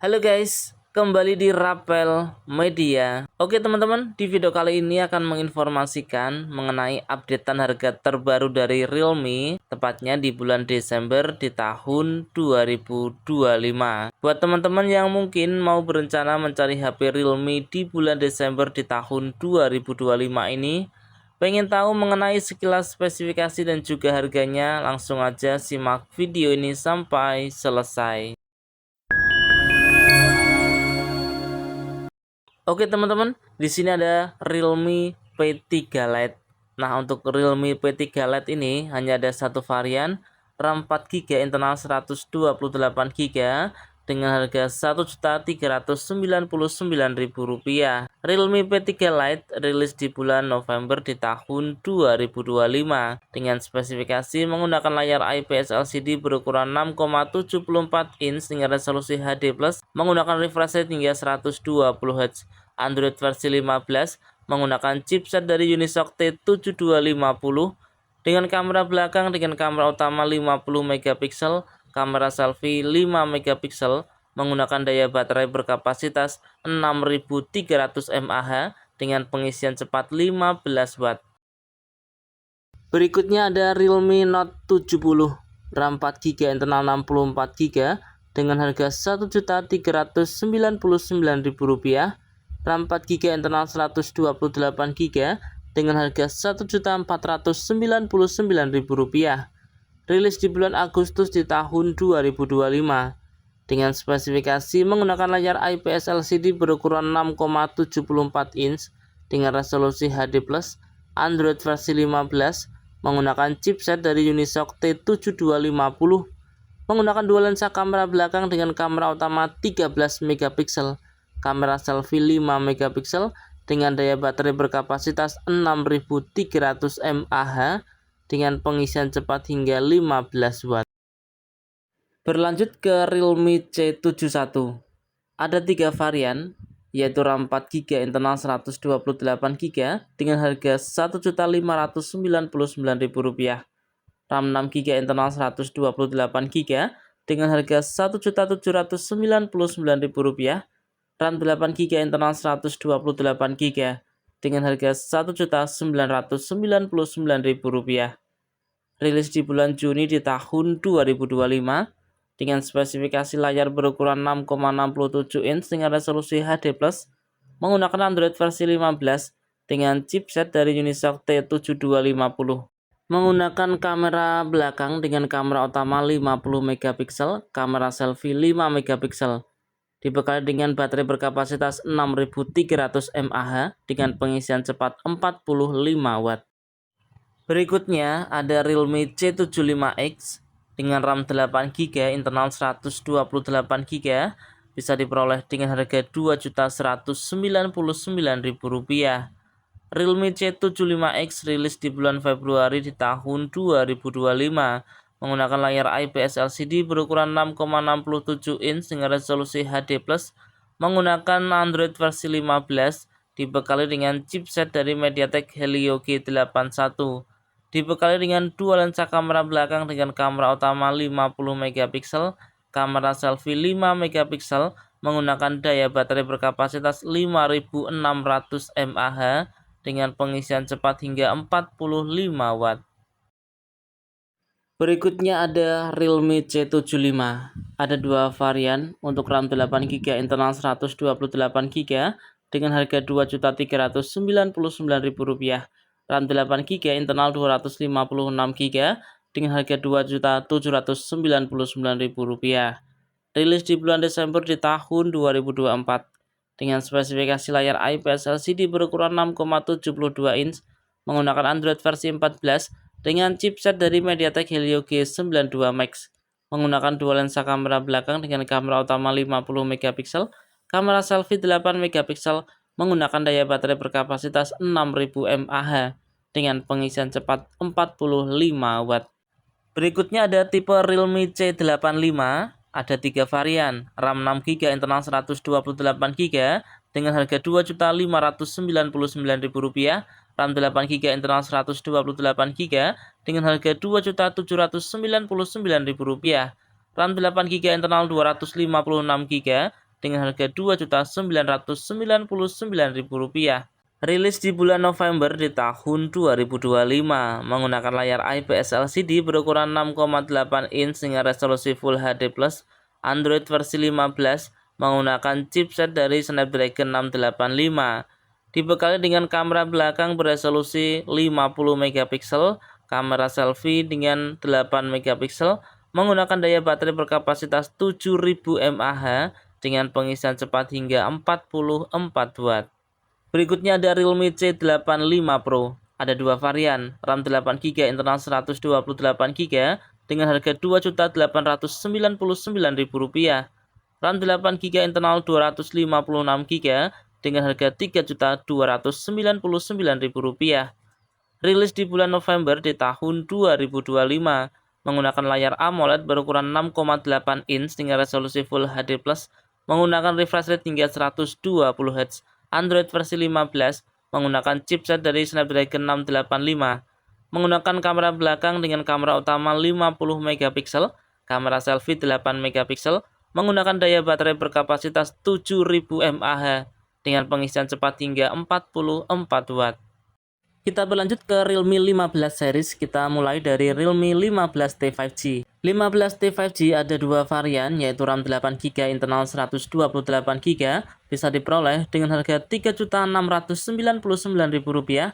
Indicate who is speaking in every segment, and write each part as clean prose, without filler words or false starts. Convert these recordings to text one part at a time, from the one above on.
Speaker 1: Halo guys, kembali di Rapel Media. Oke teman-teman, di video kali ini akan menginformasikan mengenai updatean harga terbaru dari Realme, tepatnya di bulan Desember di tahun 2025. Buat teman-teman yang mungkin mau berencana mencari HP Realme di bulan Desember di tahun 2025 ini, pengen tahu mengenai sekilas spesifikasi dan juga harganya, langsung aja simak video ini sampai selesai. Oke teman-teman, di sini ada Realme P3 Lite. Nah, untuk Realme P3 Lite ini hanya ada satu varian, RAM 4GB, internal 128GB dengan harga Rp1.399.000. Realme P3 Lite rilis di bulan November di tahun 2025 dengan spesifikasi menggunakan layar IPS LCD berukuran 6,74 inch dengan resolusi HD+, menggunakan refresh rate hingga 120Hz. Android versi 15 menggunakan chipset dari Unisoc T7250 dengan kamera belakang dengan kamera utama 50MP, kamera selfie 5MP menggunakan daya baterai berkapasitas 6300 mAh dengan pengisian cepat 15 watt. Berikutnya ada Realme Note 70 RAM 4GB, internal 64GB dengan harga Rp1.399.000. RAM 4GB, internal 128GB dengan harga Rp1.499.000. Rilis di bulan Agustus di tahun 2025 dengan spesifikasi menggunakan layar IPS LCD berukuran 6,74 inch dengan resolusi HD+, Android versi 15 menggunakan chipset dari Unisoc T7250, menggunakan dua lensa kamera belakang dengan kamera utama 13MP, kamera selfie 5MP dengan daya baterai berkapasitas 6300 mAh dengan pengisian cepat hingga 15 watt. Berlanjut ke Realme C71. Ada tiga varian, yaitu RAM 4GB, internal 128GB dengan harga Rp1.599.000. RAM 6GB, internal 128GB dengan harga Rp1.799.000. RAM 8GB, internal 128GB dengan harga Rp1.999.000. Rilis di bulan Juni di tahun 2025 dengan spesifikasi layar berukuran 6,67 inch dengan resolusi HD+, menggunakan Android versi 15 dengan chipset dari Unisoc T7250. Menggunakan kamera belakang dengan kamera utama 50MP, kamera selfie 5MP. Dibekali dengan baterai berkapasitas 6300 mAh dengan pengisian cepat 45 watt. Berikutnya ada Realme C75X dengan RAM 8GB, internal 128GB bisa diperoleh dengan harga Rp2.199.000. Realme C75X rilis di bulan Februari di tahun 2025 menggunakan layar IPS LCD berukuran 6,67 inch dengan resolusi HD+, menggunakan Android versi 15, dibekali dengan chipset dari MediaTek Helio G81, dibekali dengan dua lensa kamera belakang dengan kamera utama 50MP, kamera selfie 5MP, menggunakan daya baterai berkapasitas 5600 mAh dengan pengisian cepat hingga 45 watt. Berikutnya ada Realme C75. Ada dua varian untuk RAM 8GB, internal 128GB dengan harga Rp2.399.000. RAM 8GB, internal 256GB dengan harga Rp2.799.000. Rilis di bulan Desember di tahun 2024 dengan spesifikasi layar IPS LCD berukuran 6,72 inch menggunakan Android versi 14 dengan chipset dari MediaTek Helio G92 Max, menggunakan dua lensa kamera belakang dengan kamera utama 50MP, kamera selfie 8MP, menggunakan daya baterai berkapasitas 6000 mAh dengan pengisian cepat 45 watt. Berikutnya ada tipe Realme C85. Ada tiga varian, RAM 6GB, internal 128GB dengan harga Rp2.599.000, RAM 8GB, internal 128GB dengan harga Rp2.799.000, RAM 8GB, internal 256GB dengan harga Rp2.999.000. Rilis di bulan November di tahun 2025 menggunakan layar IPS LCD berukuran 6,8 inch dengan resolusi Full HD+, Android versi 15 menggunakan chipset dari Snapdragon 685. Dibekali dengan kamera belakang beresolusi 50 megapiksel, kamera selfie dengan 8 megapiksel, menggunakan daya baterai berkapasitas 7000 mAh dengan pengisian cepat hingga 44 watt. Berikutnya ada Realme C85 Pro. Ada dua varian, RAM 8GB internal 128GB dengan harga Rp2.899.000, RAM 8GB internal 256GB dengan harga Rp3.299.000. Rilis di bulan November di tahun 2025 menggunakan layar AMOLED berukuran 6,8 inch dengan resolusi Full HD+, menggunakan refresh rate hingga 120Hz. Android versi 15 menggunakan chipset dari Snapdragon 685, menggunakan kamera belakang dengan kamera utama 50 megapiksel, kamera selfie 8 megapiksel, menggunakan daya baterai berkapasitas 7000 mAh dengan pengisian cepat hingga 44 watt. Kita berlanjut ke Realme 15 series, kita mulai dari Realme 15T 5G. 15T 5G ada dua varian, yaitu RAM 8GB internal 128GB, bisa diperoleh dengan harga Rp3.699.000.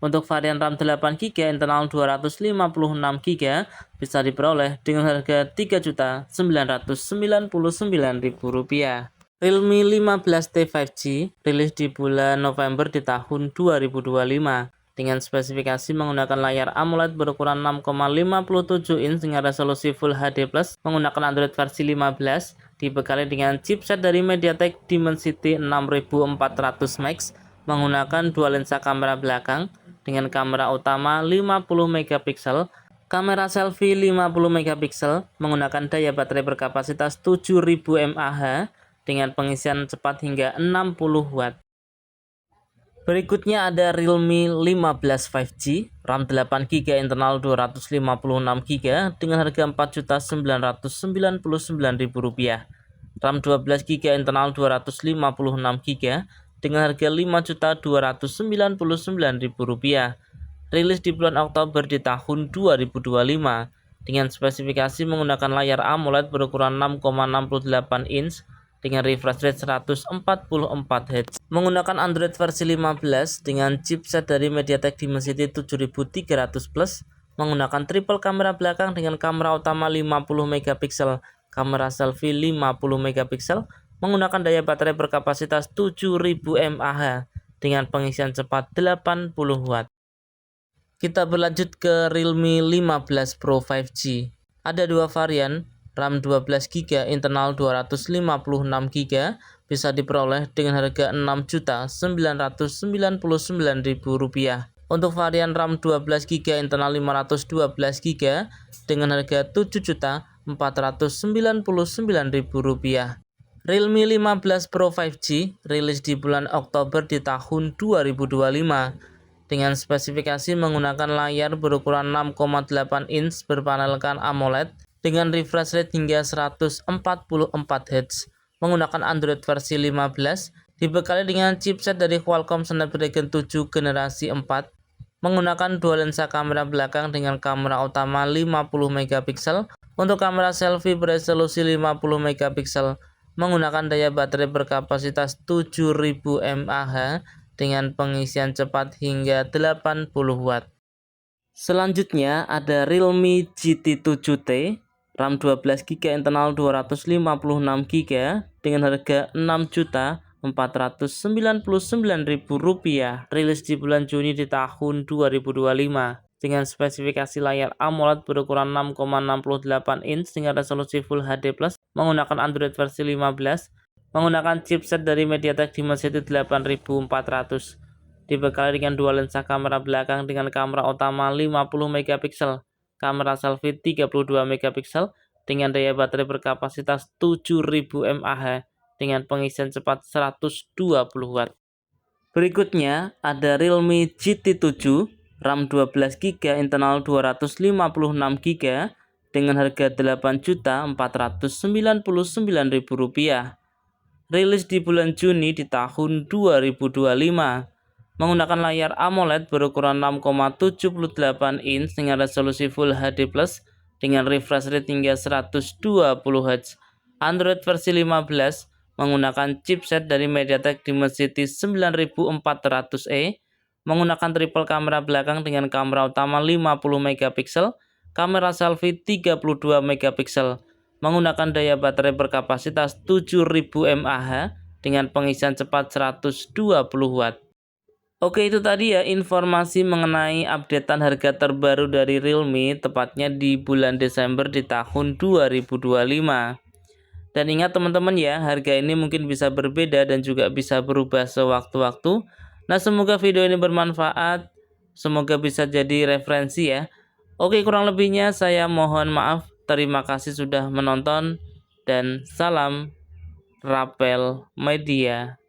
Speaker 1: Untuk varian RAM 8GB internal 256GB, bisa diperoleh dengan harga Rp3.999.000. Realme 15T 5G rilis di bulan November di tahun 2025. Dengan spesifikasi menggunakan layar AMOLED berukuran 6,57 inch dengan resolusi Full HD+, menggunakan Android versi 15, dibekali dengan chipset dari MediaTek Dimensity 6400 Max, menggunakan dua lensa kamera belakang dengan kamera utama 50 megapiksel, kamera selfie 50 megapiksel, menggunakan daya baterai berkapasitas 7000 mAh dengan pengisian cepat hingga 60 watt. Berikutnya ada Realme 15 5G, RAM 8GB internal 256GB dengan harga Rp4.999.000, RAM 12GB internal 256GB dengan harga Rp5.299.000. Rilis di bulan Oktober di tahun 2025 dengan spesifikasi menggunakan layar AMOLED berukuran 6,68 inch dengan refresh rate 144Hz, menggunakan Android versi 15 dengan chipset dari MediaTek Dimensity 7300+, menggunakan triple kamera belakang dengan kamera utama 50 megapiksel, kamera selfie 50 megapiksel, menggunakan daya baterai berkapasitas 7000 mAh dengan pengisian cepat 80 watt. Kita berlanjut ke Realme 15 Pro 5G. Ada dua varian, RAM 12GB internal 256GB, bisa diperoleh dengan harga Rp6.999.000. Untuk varian RAM 12GB internal 512GB dengan harga Rp7.499.000. Realme 15 Pro 5G rilis di bulan Oktober di tahun 2025 dengan spesifikasi menggunakan layar berukuran 6,8 inch berpanelkan AMOLED dengan refresh rate hingga 144Hz, menggunakan Android versi 15, dibekali dengan chipset dari Qualcomm Snapdragon 7 generasi 4, menggunakan dua lensa kamera belakang dengan kamera utama 50 megapiksel, untuk kamera selfie beresolusi 50 megapiksel, menggunakan daya baterai berkapasitas 7000 mAh dengan pengisian cepat hingga 80 watt. Selanjutnya ada Realme GT7T, RAM 12GB internal 256GB dengan harga Rp6.499.000. Rilis di bulan Juni di tahun 2025 dengan spesifikasi layar AMOLED berukuran 6,68 inch dengan resolusi Full HD+, menggunakan Android versi 15, menggunakan chipset dari MediaTek Dimensity 8400, dibekali dengan dua lensa kamera belakang dengan kamera utama 50 megapiksel, kamera selfie 32 megapiksel dengan daya baterai berkapasitas 7000 mAh dengan pengisian cepat 120 watt. Berikutnya ada Realme GT7, RAM 12GB internal 256GB dengan harga Rp8.499.000. rilis di bulan Juni di tahun 2025. Menggunakan layar AMOLED berukuran 6,78 inch dengan resolusi Full HD+, dengan refresh rate hingga 120Hz. Android versi 15 menggunakan chipset dari MediaTek Dimensity 9400E, menggunakan triple kamera belakang dengan kamera utama 50 megapiksel, kamera selfie 32 megapiksel, menggunakan daya baterai berkapasitas 7000 mAh dengan pengisian cepat 120 Watt. Oke, itu tadi ya informasi mengenai updatean harga terbaru dari Realme, tepatnya di bulan Desember di tahun 2025. Dan ingat teman-teman ya, harga ini mungkin bisa berbeda dan juga bisa berubah sewaktu-waktu. Nah, semoga video ini bermanfaat, semoga bisa jadi referensi ya. Oke, kurang lebihnya saya mohon maaf. Terima kasih sudah menonton dan salam Rapel Media.